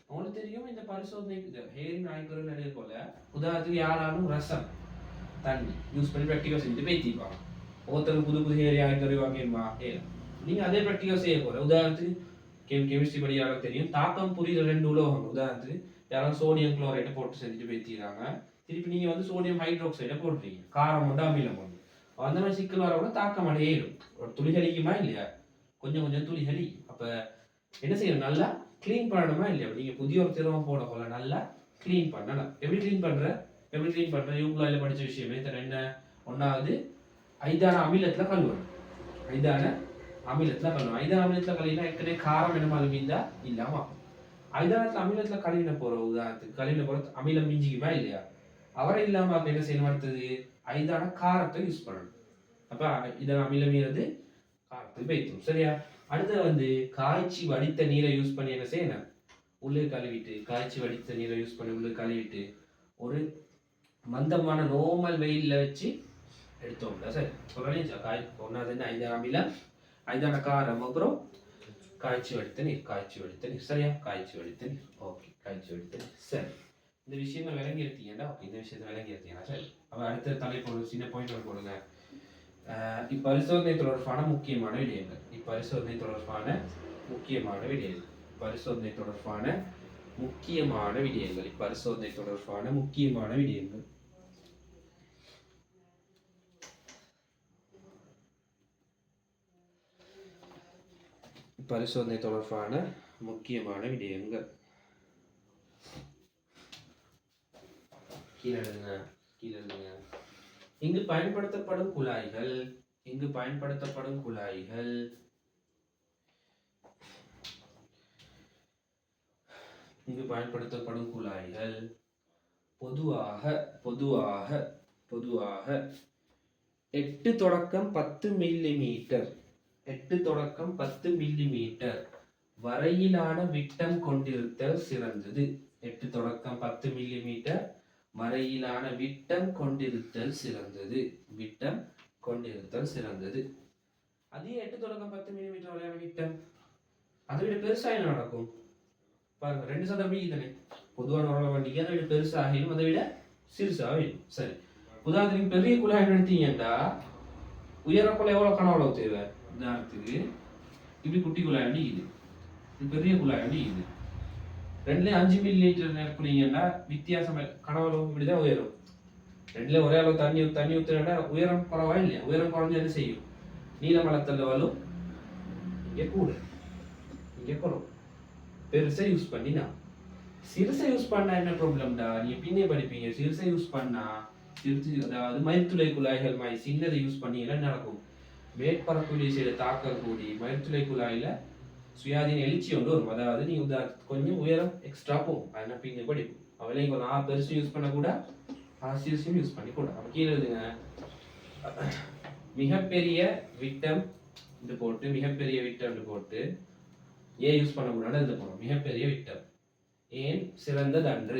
உங்களுக்கு தெரியும், இந்த பரிசோதனைக்கு ஹேரின் ஆய்கரு நிலைய போல உதாரணத்துக்கு யாராலும் ரசம் தண்ணி யூஸ் பண்ணி ப்ராக்டிக்கல் செஞ்சுட்டு பேத்திப்பாங்க. ஒவ்வொருத்தருக்கு புது ஹேரி ஆய்கரு வாங்கிடுமா? நீங்க அதே ப்ராக்டிக்கல் செய்ய போற. உதாரணத்துக்கு கெமிஸ்ட்ரி படி யாரும் தெரியும், தாக்கம் புரியுற 2 உலோகம். உதாரணத்துக்கு யாரும் சோடியம் குளோரைட்டை போட்டு செஞ்சுட்டு பேத்திடுறாங்க. திருப்பி நீங்க வந்து சோடியம் ஹைட்ரோக்சைடை போடுறீங்க, காரம் ஒன்று அமிலம் ஒன்று. அந்த மாதிரி சிக்கல் வரவுல தாக்கம் அடையிடும். ஒரு துளி கழிக்குமா இல்லையா, கொஞ்சம் கொஞ்சம் துளி கழிக்கும். அப்ப என்ன செய்யணும், நல்லா க்ளீன் பண்ணணுமா இல்லையா. நீங்க புதிய ஒரு திரவம் போட போல நல்லா க்ளீன் பண்ணணும். எப்படி க்ளீன் பண்ற யூகுலாயில படிச்ச விஷயமே தர என்ன, ஒன்னாவது ஐதான அமிலத்துல கழுவணும். ஐதான அமிலத்துல கழுவினா ஏற்கனவே காரம் என்ன மாதிரி மீந்தா இல்லாம ஐதானத்துல அமிலத்துல கழுவின போற உதாரணத்துக்கு கழுவின போற அமிலம் மிஞ்சிக்குமா இல்லையா, அவரை இல்லாம என்ன செய்யணும், அடுத்தது ஐதான காரத்தை யூஸ் பண்ணணும். அப்ப இதான அமிலமீறது காரத்துக்கு வைத்தோம். சரியா, அடுத்து வந்து காய்ச்சி வடித்த நீரை யூஸ் பண்ணி என்ன செய்யணும், உள்ளே கழுவிட்டு காய்ச்சி வடித்த நீரை யூஸ் பண்ணி உள்ளே கழுவிட்டு ஒரு மந்தமான நோமல் வெயில்ல வச்சு எடுத்தோம்ல. சரி, சொல்றேன். ஒன்னாவது என்ன, ஐதான அமிலம், ஐதான காரம், அப்புறம் காய்ச்சி வடித்த நீர். சரியா, காய்ச்சி வடித்த நீர். ஓகே, காய்ச்சி வடித்த நீர். சரி, இந்த விஷயங்கள் விளங்கி எடுத்தீங்கன்னா ஓகே, இந்த விஷயத்தை விளங்கி எடுத்தீங்கன்னா சரி. அப்ப அடுத்த தலைப்பு ஒரு சின்ன பாயிண்ட் போடுங்க. இப்பரிசோதனை தொடர்பான முக்கியமான விடயங்கள். இப்பரிசோதனை தொடர்பான முக்கியமான விடயங்கள். பரிசோதனை தொடர்பான முக்கியமான விடயங்கள். பரிசோதனை தொடர்பான முக்கியமான விடயங்கள். பரிசோதனை தொடர்பான முக்கியமான விடயங்கள். கீழே எழுதுங்க. இங்கு பயன்படுத்தப்படும் குழாய்கள். பொதுவாக 8 தொடக்கம் 10 மில்லிமீட்டர் 8 தொடக்கம் 10 மில்லிமீட்டர் வரையிலான விட்டம் கொண்டிருத்தல் சிறந்தது. 8 தொடக்கம் 10 மில்லிமீட்டர் வரையிலான விட்டம் கொண்டிருத்தல் சிறந்தது. அதே 8 தொடக்கம் 10 மில்லிமீட்டர் வரையான விட்டம் அதை விட பெருசா என்ன நடக்கும் பாருங்க. 2 சதவீதம் தானே பொதுவான உரல வண்டிக்கு, அதை விட பெருசாகிடும், அதை விட சிறுசாகும். சரி, உதாரணத்துக்கு பெரிய குழாய் எடுத்தீங்கன்னா உயரக்குள்ள எவ்வளவு கனவளவு தேவை. உதாரணத்துக்கு இப்படி குட்டி குழாய் வண்டி இது, பெரிய குழாய் வண்டி இது, 2லயும் 5 மில்லிமீட்டர் நிரப்புனீங்கன்னா வித்தியாசம் கனவளவு இப்படிதான் உயரும். 2லயும் ஒரே அளவு தண்ணி ஊத்துனா உயரம் குறவா இல்லையா. உயரம் குறைஞ்சு என்ன செய்யும், நீளமளத்தல் வலும் இங்க கூட இங்க குறவும். பெருசா யூஸ் பண்ணினா சிறுசை யூஸ் பண்ணா என்ன ப்ராப்ளம்டா, நீங்க பின்னே படிப்பீங்க. சிறுசை யூஸ் பண்ணா அதாவது மயிர்துளை குழாய்கள் மாதிரி சின்னதை யூஸ் பண்ணி என்ன நடக்கும், மேற்பரப்பு செய்த தாக்கல் கூடி மயிர்துளை குழாயில சுயாதீன எழுச்சி ஒன்று வரும். அதாவது நீங்க கொஞ்சம் உயரம் எக்ஸ்ட்ரா போகும். அதனால பின்னே படிப்போம். அவளையும் நான் பெருசு யூஸ் பண்ண கூட சிறுசையும் யூஸ் பண்ணி கூட. அப்ப கீழே எழுதுங்க. மிகப்பெரிய விட்டம் போட்டு ஏ யூஸ் பண்ண கூடாது எழுத போறோம். மிகப்பெரிய விட்டம் ஏன் சிறந்ததன்று.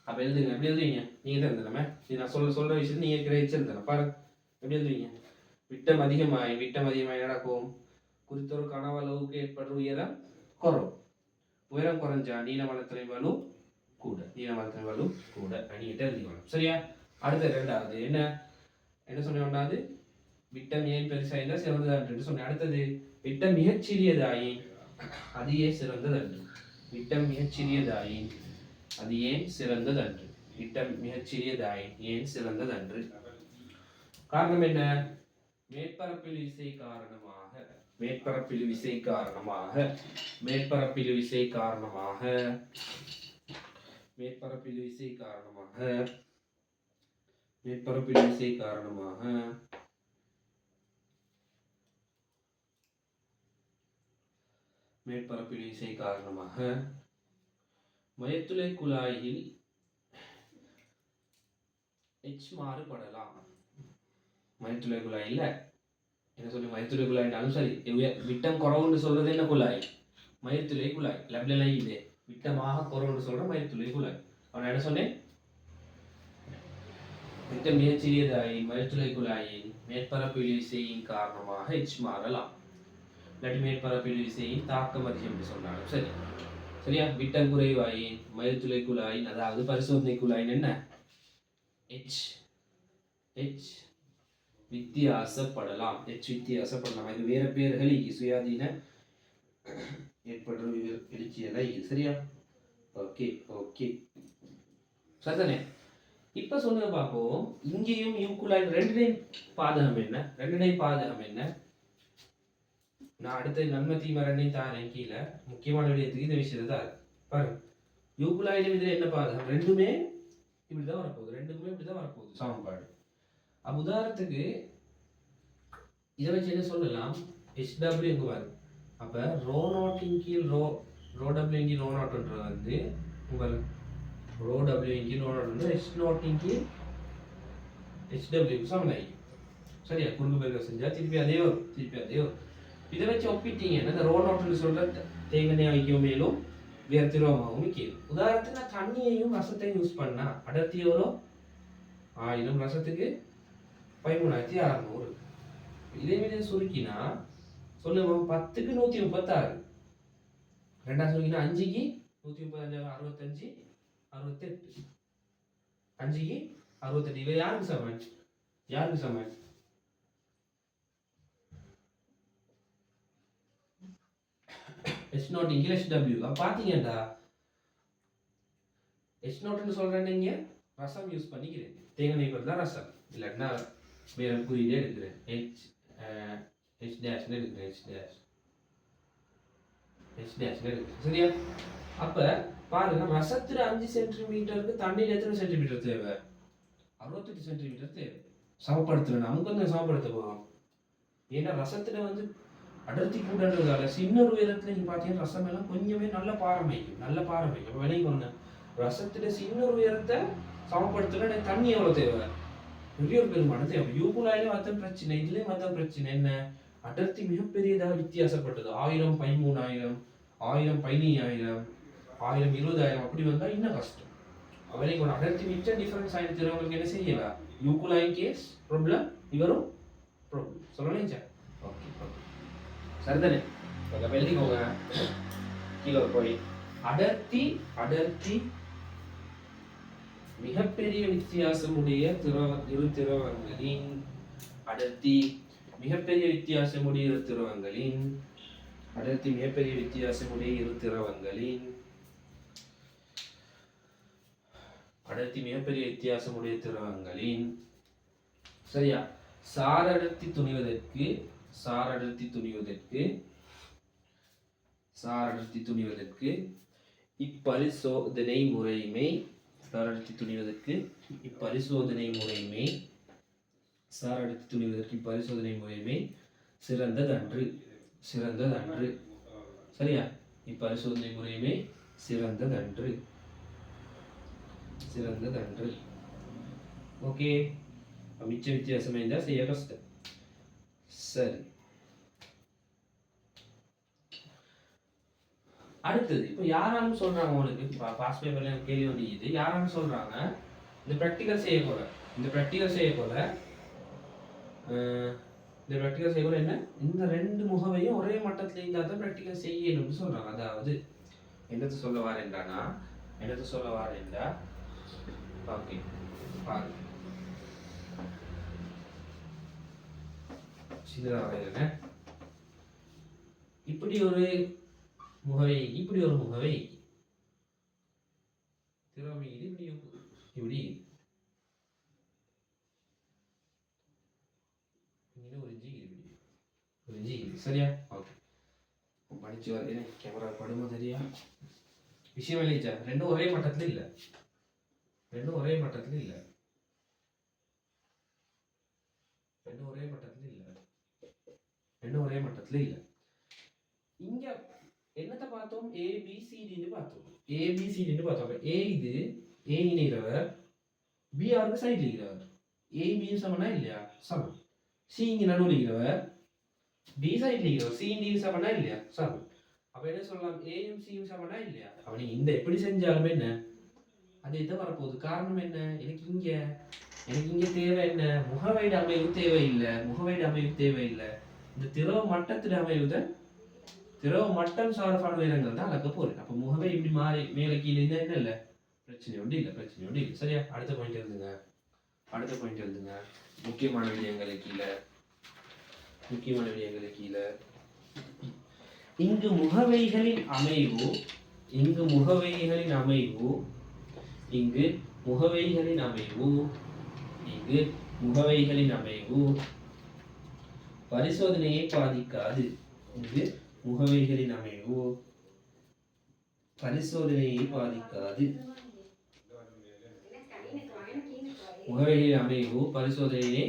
அப்ப எழுதுங்க. எப்படி எழுதுவீங்க, நீங்க தான் எழுதணுமே. நான் சொல்ற விஷயத்தை நீங்க கிரகிச்சு எழுதணும். பாருங்க எப்படி எழுதுவீங்க. விட்டம் அதிகமாய் நடக்கும். குறித்த ஒரு கனவளவுக்கு ஏற்படுற உயரம் குறையும். உயரம் குறைஞ்சா நீளமளத்தினை வலு கூட அணியிட்டு எழுதிக்கணும். சரியா, அடுத்த 2வது என்ன சொன்ன. 1வது விட்டம் ஏன் பெருசா இருந்தா சிறந்ததன்று சொன்னேன். அடுத்தது விட்டம் மிகச்சிறியதாயின் அது ஏன் சிறந்ததன்று. ஏன் சிறந்ததன்று. காரணம் என்ன, மேற்பரப்பில் விசை காரணமாக மயத்துளை குழாயில் H மாறுபடலாம். மயத்துளை குழாயில என்ன சொல்லி, மயத்துளை குழாய்னாலும் சரி, விட்டம் குறவுன்னு சொல்றது என்ன குழாய், மயத்துளை குழாய். லெப்ல இது விட்டமாக குறவுன்னு சொல்ற மயத்துளை குழாய். அவன் என்ன சொன்னேன், விட்டம் மிகச்சிறியதாயின் மயத்துளை குழாயின் மேற்பரப்பு விசையின் காரணமாக H மாறலாம். இல்லாட்டி மேற்பரப்பு விசையின் தாக்கம் அதிகம் என்று சொன்னாலும் சரி. சரியா, விட்டம் குறைவாயின் மயிர்துளை குழாயின் அதாவது பரிசோதனை குழாயின் என்ன H வித்தியாசப்படலாம். இது வேற பேர்கள் சுயாதீன ஏற்படுற எழுச்சியெல்லாம் இது சரியா? ஓகே ஓகே சரிதானே? இப்ப சொல்லுங்க பார்ப்போம். இங்கேயும் யூக்குலாய்டு ரெண்டுடையும் பாதகம் என்ன? ரெண்டுடையும் பாதகம் என்ன? நான் அடுத்த நன்மை தீமை ரெண்டையும் தாரேன் கீழே. முக்கியமான விடயத்துக்கு இந்த விஷயத்தை தான் பாருங்க. யூக்குலாய்டு இதுல என்ன பாதகம்? ரெண்டுமே இப்படிதான் வரப்போகுது. ரெண்டுக்குமே இப்படிதான் வரப்போகுது சமன்பாடு. அப்ப உதாரணத்துக்கு இதை வச்சு என்ன சொல்லலாம்? HW எங்க வரும்? அப்ப ரோ நாட்டின் கீழ் ரோ W கீழ் ரோ நாட்ன்றது வந்து உங்கள் ரோ W கீழ் ரோ நாட் வந்து H நாட்டின் கீழ் HW சமனாகி சரியா? குறுக்கு பெருக்க செஞ்சா திருப்பி அதே வரும். இதை வச்சு ஒப்பிட்டீங்கன்னா இந்த ரோ நாட்னு சொல்ற தேங்கெண்ணெய் வைக்கவும் மேலும் வேறு திரவமாகவும் வைக்கும். உதாரணத்துக்கு நான் தண்ணியையும் ரசத்தையும் யூஸ் பண்ணா அடர்த்தி எவ்வளோ? 1000 ரசத்துக்கு 13600. இதே மாதிரி சுருக்கினா சொல்லுங்க 10க்கு 136. ரெண்டாவது சுருக்கினா 5க்கு 135 65 68 5க்கு 68. இவை யாருக்கு சமன்? யாருக்கு சமன்? H நாட் இங்கே HW. அப்ப பாத்தீங்கடா H நாட்னு சொல்றேன் நீங்க ரசம் யூஸ் பண்ணிக்கிறேன். தேங்காய் பதிலா ரசம் இல்லன்னா வேற குறியீடு எடுக்கிறேன். H dash எடுக்கிறேன். H dash எடுக்கிறேன். சரியா? அப்ப பாருங்க ரசத்துல 5 சென்டிமீட்டருக்கு தண்ணியில் எத்தனை சென்டிமீட்டர் தேவை? 68 சென்டிமீட்டர் தேவை. சமப்படுத்தல நமக்கு வந்து சமப்படுத்த போறோம். ஏன்னா ரசத்துல வந்து அடர்த்தி கூடன்றதால சின்ன உயரத்துல நீங்க பாத்தீங்கன்னா ரசம் எல்லாம் கொஞ்சமே நல்ல பாரமைக்கும். அப்ப விளைக்கொண்டு ரசத்துல சின்ன உயரத்தை சமப்படுத்தல தண்ணி எவ்வளவு தேவை? பெரிய ஒரு பெருமான தேவை. யூக்குலாயிலும் அதான் பிரச்சனை, இதுலயும் அதான் பிரச்சனை. என்ன? அடர்த்தி மிகப்பெரியதாக வித்தியாசப்பட்டது. 1000 13,000 1000 15,000 1000 20,000 அப்படி வந்தா இன்னும் கஷ்டம். அவளைக்கு அடர்த்தி மிச்ச டிஃபரன்ஸ் ஆயிடுச்சு. தெரிஞ்சவங்களுக்கு என்ன செய்யலாம்? யூக்குலாயின் கேஸ் ப்ராப்ளம், இவரும் ப்ராப்ளம் சொல்லலாம். ஓகே சரிதானே? எழுதிக்கோங்க கீழே போய் அடர்த்தி மிகப்பெரிய வித்தியாசமுடைய இரு திரவங்களின் அடர்த்தி மிகப்பெரிய வித்தியாசமுடைய இரு திரவங்களின் சரியா? சாரடர்த்தி துணிவதற்கு இப்பரிசோதனை முறைமை சிறந்ததன்று. சரியா? இப்பரிசோதனை முறைமை சிறந்ததன்று. ஓகே, மிச்ச வித்தியாசமே இருந்தா செய்ய கஷ்டம். சரி, அடுத்தது இப்போ யாராலும் சொல்றாங்க உங்களுக்கு பாஸ் பேப்பர்ல கேள்வி வந்து யாராலும் சொல்றாங்க இந்த ப்ராக்டிகல் செய்ய போல என்ன இந்த ரெண்டு முகவையும் ஒரே மட்டத்துல இருந்தா தான் ப்ராக்டிகல் செய்யணும்னு சொல்றாங்க. அதாவது என்னது சொல்ல வாரேன்டா ஓகே பாருங்க சின்னதாக இப்படி ஒரு முகவை திறமை இப்படி சரியா? ஓகே, படிச்சு வரேன். கேமரா படுமா சரியா? விஷயம் இல்லைச்சா? ரெண்டும் ஒரே மட்டத்துல இல்ல. இங்க என்னத்தை பார்த்தோம்? ABCDன்னு பார்த்தோம். A இது A இணைகிறவர், B அவருக்கு சைடுல இருக்கிறவர். A B சமனா இல்லையா? சமம். C இங்க நடுவுல இருக்கிறவர், B சைடுல இருக்கிறவர். C D சமனா இல்லையா? சமம். அப்ப என்ன சொல்லலாம்? A யும் C யும் சமனா இல்லையா? அப்ப நீங்க இந்த எப்படி செஞ்சாலும் என்ன அது இதை வரப்போகுது. காரணம் என்ன? எனக்கு இங்க தேவை என்ன? முகவைடு அமைவு தேவையில்லை. இந்த திரவ மட்டம் சார்பான உயரங்கள் தான் அளக்க போறேன். அப்ப முகவை இப்படி மாறி மேல கீழே இருந்தா என்ன இல்ல? பிரச்சனை ஒன்று இல்லை. சரியா? அடுத்த பாயிண்ட் எழுதுங்க. முக்கியமான விடயங்களை கீழே இங்கு முகவைகளின் அமைவு இங்கு முகவைகளின் அமைவு இங்கு முகவைகளின் அமைவு இங்கு முகவைகளின் அமைவு பரிசோதனையை பாதிக்காது. இங்கு முகவைகளின் அமைவு பரிசோதனையை பாதிக்காது. முகவைகளின் அமைவு பரிசோதனையை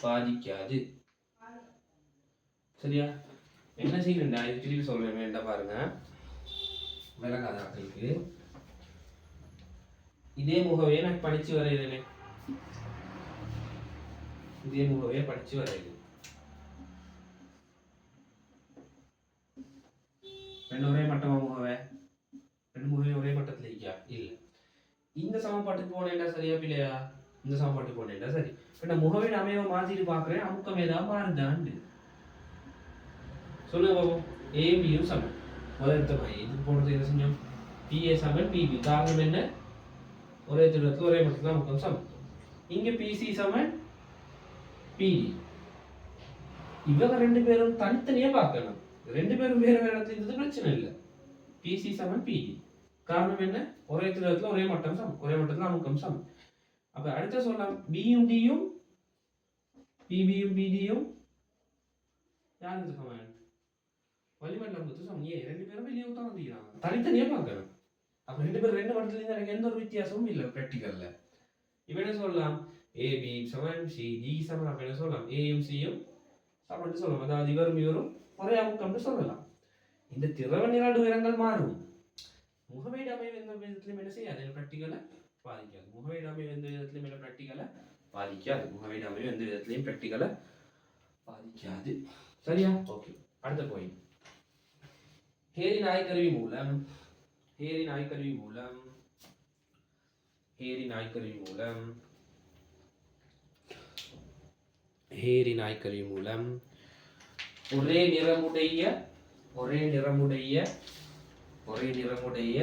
பாதிக்காது. சரியா? என்ன செய்யணும்டா திருப்பி சொல்ல வேண்டாம் பாருங்க. விளங்காதாக்களுக்கு இதே முகவையை நான் படிச்சு வரையிறேனே. இதே முகவையை படிச்சு வரையிறேன். ரெண்டு ஒரே மட்டமா முகவை? ரெண்டு முகவை ஒரே மட்டத்தில் இருக்கியா? இல்ல. இந்த சமன்பாட்டுக்கு போனேன்டா சரியா பிள்ளையா? இந்த சமன்பாட்டுக்கு போனேன்டா சரி. நான் முகவின் அமைவை மாத்திட்டு பாக்குறேன். அமுக்கம் ஏதாவது மாறுதான்னு சொல்லுங்க பாப்போம். ஏயும் பியும் சமன். முதல் இது போனது என்ன செஞ்சோம்? பிஏ சமன் பிபி. காரணம் என்ன? ஒரே தூரத்துல ஒரே மட்டத்தில் அமுக்கம் சமன். இங்க பிசி சமன் பிடி. இவங்க ரெண்டு பேரும் தனித்தனியா பார்க்கணும். ரெண்டு பேரும் வேற வேற இடத்துல இருந்தது பிரச்சனை இல்லை. பிசி சமன் பிடி. காரணம் என்ன? ஒரே தூரத்துல ஒரே மட்டம் சமம். ஒரே மட்டத்துல அமுக்கம் சமம். அப்ப அடுத்த சொல்லலாம் பியும் டியும் பிபியும் பிடியும் யாருக்கு சமன்? வளிமண்டல அமுக்கத்துக்கு சமம். ஏன் ரெண்டு பேரும் வெளியே தான் வந்துக்கிறாங்க. தனித்தனியா பார்க்கணும். அப்ப ரெண்டு பேரும் ரெண்டு மட்டத்துல இருந்து எனக்கு எந்த ஒரு வித்தியாசமும் இல்லை பிராக்டிகல்ல. இப்ப என்ன சொல்லலாம்? ஏபி சமன் சி டி சமன். அப்ப என்ன சொல்லலாம்? ஏயும் சியும் சமன் சொல்லலாம். அதாவது இவரும் ஒரே அமுக்கம்னு சொல்லலாம். இந்த திரவ நிரல் உயரங்கள் மாறும். முகவைடு அமைவு எந்த விதத்திலும் என்ன செய்யாது? பிராக்டிகலை பாதிக்காது. முகவைடு அமைவு எந்த விதத்திலும் என்ன பிராக்டிகலை பாதிக்காது. முகவைடு அமைவு எந்த விதத்திலையும் பிராக்டிகலை பாதிக்காது. சரியா? ஓகே. அடுத்த பாயிண்ட். ஹேரி நாய்க்கருவி மூலம் ஒரே நிறமுடைய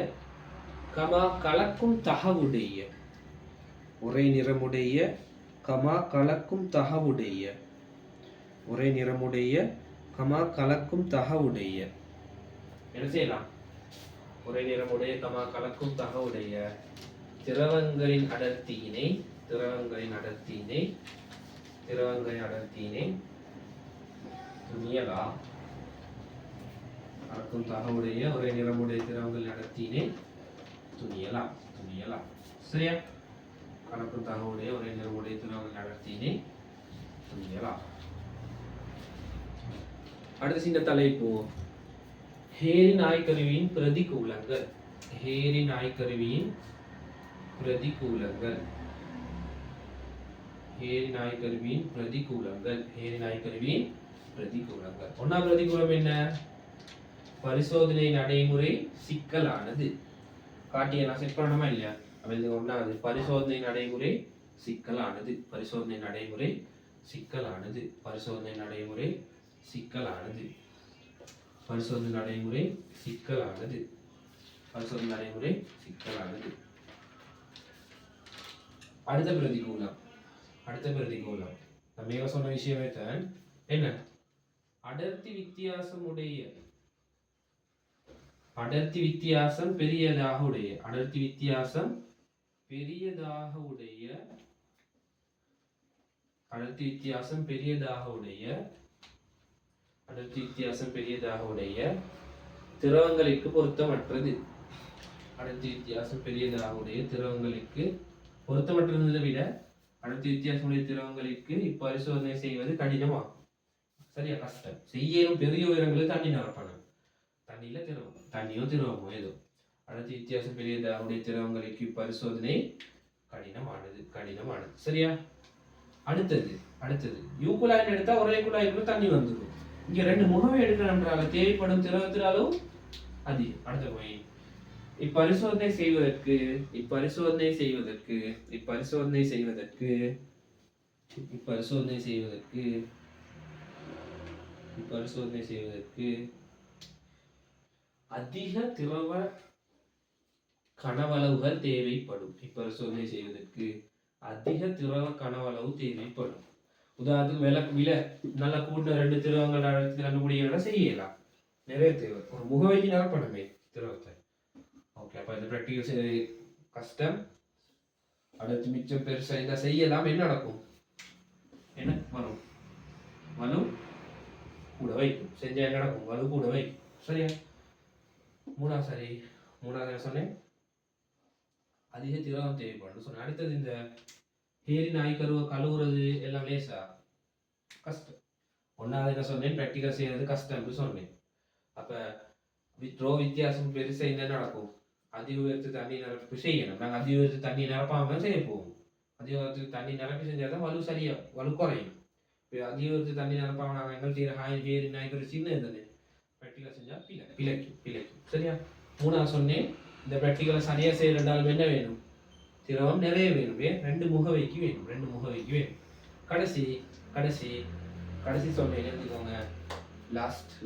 கமா கலக்கும் தகவுடைய என்ன செய்யலாம்? ஒரே நிறமுடைய கமா கலக்கும் தகவுடைய திரவங்களின் அடர்த்தியினை துணியலாம். கலக்கும் தகவுடைய ஒரே நிறமுடைய திரவங்களின் அடர்த்தியினை துணியலாம். சரியா? கலக்கும் தகவுடைய ஒரே நிறமுடைய திரவங்களின் அடர்த்தியினை துணியலாம். அடுத்த சின்ன தலைப்பு ஹேரி நாய்க்கருவியின் பிரதிகூலங்கள். ஒன்னாம் பிரதிகூலம் என்ன? பரிசோதனை நடைமுறை சிக்கலானது. காட்டிய நான் செக் பண்ணணுமா இல்லையா? அப்ப இது ஒன்னாவது பரிசோதனை நடைமுறை சிக்கலானது. பரிசோதனை நடைமுறை சிக்கலானது. அடுத்த பிரதிகூலம் நம்ம சொன்ன விஷயமே தான். என்ன? அடர்த்தி வித்தியாசம் பெரியதாக உடைய திரவங்களுக்கு பொருத்தமற்றது. பொருத்தமற்றதை விட அடர்த்தி வித்தியாசமுடைய திரவங்களுக்கு இப்பரிசோதனை செய்வது கடினமாகும். சரியா? கஷ்டம். செய்யலும் பெரிய உயரங்களுக்கு தண்ணி நிரப்பணும். தண்ணியில திரவம், தண்ணியோ திரவமோ ஏதோ. அடர்த்தி வித்தியாசம் பெரியதாவுடைய திரவங்களுக்கு இப்பரிசோதனை கடினமானது. சரியா? அடுத்தது யூகுலாயின் எடுத்தா ஒரே குழாய்க்குள்ள தண்ணி வந்துடும். இங்க ரெண்டு முகவை எடுக்கணும்ன்றால தேவைப்படும் திரவத்தின் அளவு அதிகம். அடுத்த பாயிண்ட். இப்பரிசோதனை செய்வதற்கு அதிக திரவ கனவளவுகள் தேவைப்படும். உதாரணத்துக்கு விலை நல்லா கூட்டின ரெண்டு திரவங்கள் கண்டுபிடிக்கிறத செய்யலாம். நிறைய தேவை. ஒரு முகவைக்கு நிரப்பணுமே திரவத்தை. ஓகே, அப்போ இந்த ப்ராக்டிகல் கஷ்டம். அடுத்து மிச்சம் பெருசாக இந்த செய்யலாம். என்ன நடக்கும்? என்ன வரும்? வலு கூட வைக்கும். செஞ்சா என்ன நடக்கும்? வலு கூட வைக்கும். சரியா? சரி, மூணாவது என்ன சொன்னேன்? அதிக திரவம் தேவைப்படும் சொன்னேன். அடுத்தது இந்த ஹேரி நாய் கழுவுறது எல்லாம் லேசா கஷ்டம். ஒன்றாவது என்ன சொன்னேன்? ப்ராக்டிகல் செய்யறது கஷ்டம்னு சொன்னேன். அப்போ வித்தியாசம் பெருசாக என்ன நடக்கும்? அதிக உயரத்து தண்ணி நிரப்பி செய்யணும். நாங்கள் அதிக உயரத்து தண்ணி நிரப்பாமல் செய்ய போவோம். அதிக உயரத்துக்கு தண்ணி நிரப்பி செஞ்சால் தான் வலு சரியா வலு குறையும். இப்போ அதிக உயரத்து தண்ணி நிரப்பாமல் நாங்கள் எங்கள் ஹேரி நாய்க்கு சின்ன தானே ப்ராக்டிகல் செஞ்சால் பிழைக்கும். சரியா? மூணாவது சொன்னேன், இந்த ப்ராக்டிகலை சரியாக செய்யறதாலும் என்ன வேணும்? திரவம் நிறைய வேணும். ரெண்டு முகவைக்கு வேணும். கடைசி சொன்னேன் எழுதிக்கோங்க.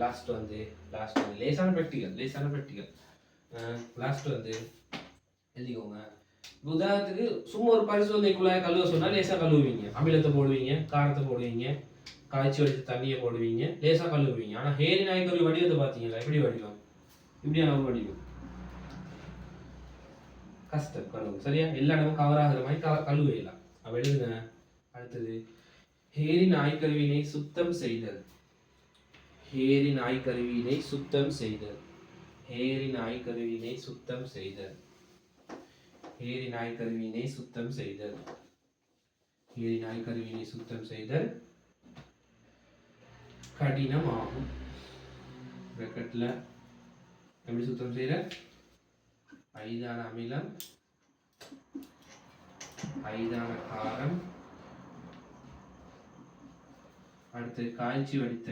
லாஸ்ட் வந்து லேசான ப்ராக்டிகல் லாஸ்ட் வந்து எழுதிக்கோங்க. உதாரணத்துக்கு சும்மா ஒரு பரிசோதனைக்குள்ளாய கழுவ சொன்னால் லேசாக கழுவுவீங்க. அமிலத்தை போடுவீங்க, காரத்தை போடுவீங்க, காய்ச்சி வடித்த தண்ணியை போடுவீங்க, லேசாக கழுவுவீங்க. ஆனால் ஹேரி நாய்க்கு ஒரு வடிவத்தை பார்த்தீங்களா? எப்படி வடிவம்? இப்படியான ஒரு வடிவம் கஷ்டம் கழுவு. சரியா? எல்லா இடமும் கவர் ஆகிற மாதிரி கழுவையலாம். அப்ப எழுதுங்க. அடுத்தது ஹேரி நாய்க்கருவினை சுத்தம் செய்தல். ஹேரி நாய்க்கருவினை சுத்தம் செய்தல். ஹேரி நாய்க்கருவினை சுத்தம் செய்தல். ஹேரி நாய்க்கருவினை சுத்தம் செய்தல். ஹேரி நாய்க்கருவினை சுத்தம் செய்தல் கடினமாகும். பிரக்கெட்ல எப்படி சுத்தம் செய்யற? ஐதான அமிலம், ஐதான காரம், அடுத்து காய்ச்சி வடித்த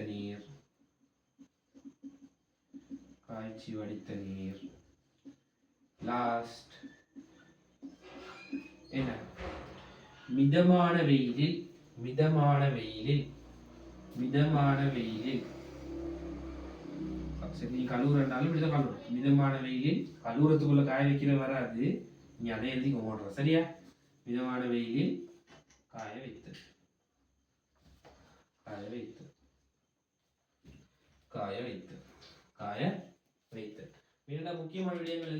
நீர், லாஸ்ட் என்ன? மிதமான வெயிலில் சரி, நீ கழுவுறனாலும் இப்படிதான் கழுவணும். மிதமான வெயிலில் கழுவுறதுக்குள்ள காய வைக்கிற வராது. நீ அதை எழுதி கொண்டுற. சரியா? மிதமான வெயிலில் காய வைத்தல். மீண்டும் முக்கியமான விடயங்கள்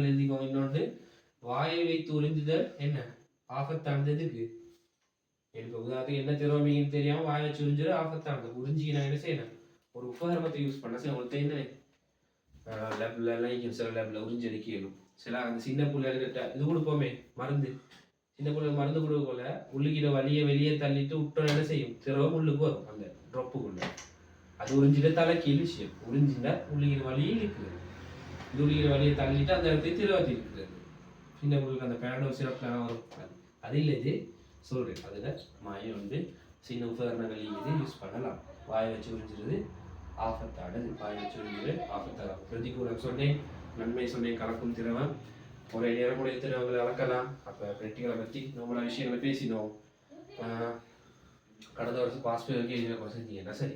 எழுதிக்கோங்க. இன்னொன்று, வாயை வைத்து உறிஞ்சுதல் என்ன ஆபத்தானதுக்கு? எனக்கு உதாரணத்துக்கு என்ன திரவமின்னு தெரியாம வாயை வச்சு உறிஞ்சுற ஆபத்தானது. உறிஞ்சி நான் என்ன செய்யணும்? ஒரு உபகரணத்தை யூஸ் பண்ண சரி உங்களுக்கு தெரியும். சில லேப்ல உறிஞ்சி அடிக்கணும். சில அந்த சின்ன பிள்ளைகிட்ட இது கொடுப்போமே மருந்து, சின்ன பிள்ளை மருந்து கொடுக்க போல உள்ளுக்கிற வலியை வெளியே தள்ளிட்டு விட்டோம் என்ன செய்யும்? திரவம் உள்ளுக்கு வரும் அந்த ட்ரொப்புக்குள்ள. அது உறிஞ்சிட்ட தலைக்கு விஷயம். உறிஞ்சிட்டா உள்ளுக்கிற வலியே இருக்குது. இது உள்ளுக்கிற வலியை தள்ளிட்டு அந்த இடத்துல திரவத்தை இருக்குது. சின்ன பிள்ளைக்கு அந்த பேனடோல் சிறப்பு வரும். அது இல்லை இது சொல்றேன். அதுல மாயம் வந்து சின்ன உபகரணங்கள் இது யூஸ் பண்ணலாம். வாயை வச்சு உறிஞ்சிறது ஆபத்தானது. வாயை வச்சு உறிஞ்சிறது ஆபத்தானது. பிரதிகூலம் சொன்னேன், நன்மை சொன்னேன். கலக்கும் திரவம் ஒரே நேரமுடைய திரவங்களை அளக்கலாம். அப்போ பிராக்டிகலை பற்றி நம்மள விஷயங்களை பேசினோம். கடந்த வருஷம் பாஸ் கேள்வி செஞ்சீங்கன்னா சரி,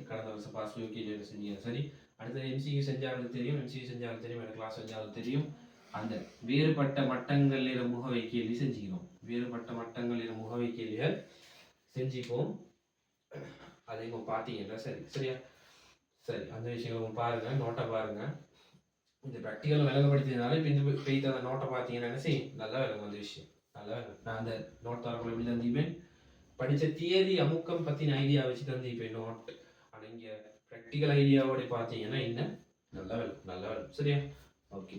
செஞ்சீங்கன்னா சரி. அடுத்தது எம்சியூ செஞ்சாலும் தெரியும், எனக்கு கிளாஸ் செஞ்சாலும் தெரியும். அந்த வேறுபட்ட மட்டங்களில் முகவை கேள்வி செஞ்சுக்கிறோம். வேறுபட்ட மட்டங்களில் முகவை கேள்விகள் செஞ்சுப்போம். அதை இப்போ பார்த்தீங்கன்னா சரியா? சரி, அந்த விஷயங்களை பாருங்க, நோட்டை பாருங்க. இந்த ப்ராக்டிக்கல் விளங்கப்படுத்தியதுனால இப்போ இந்த பெய்த அந்த நோட்டை பார்த்தீங்கன்னா என்ன செய்யும்? நல்லா விளங்கும் அந்த விஷயம். நல்லா விளங்கும். நான் அந்த நோட் தரக்குள்ள எப்படி தந்திப்பேன்? படித்த தியரி அமுக்கம் பற்றின ஐடியா வச்சு தந்திப்பேன் நோட். ஆனால் இங்கே ப்ராக்டிக்கல் ஐடியாவோட பார்த்தீங்கன்னா இன்னும் நல்லா விளங்கும். சரியா? ஓகே.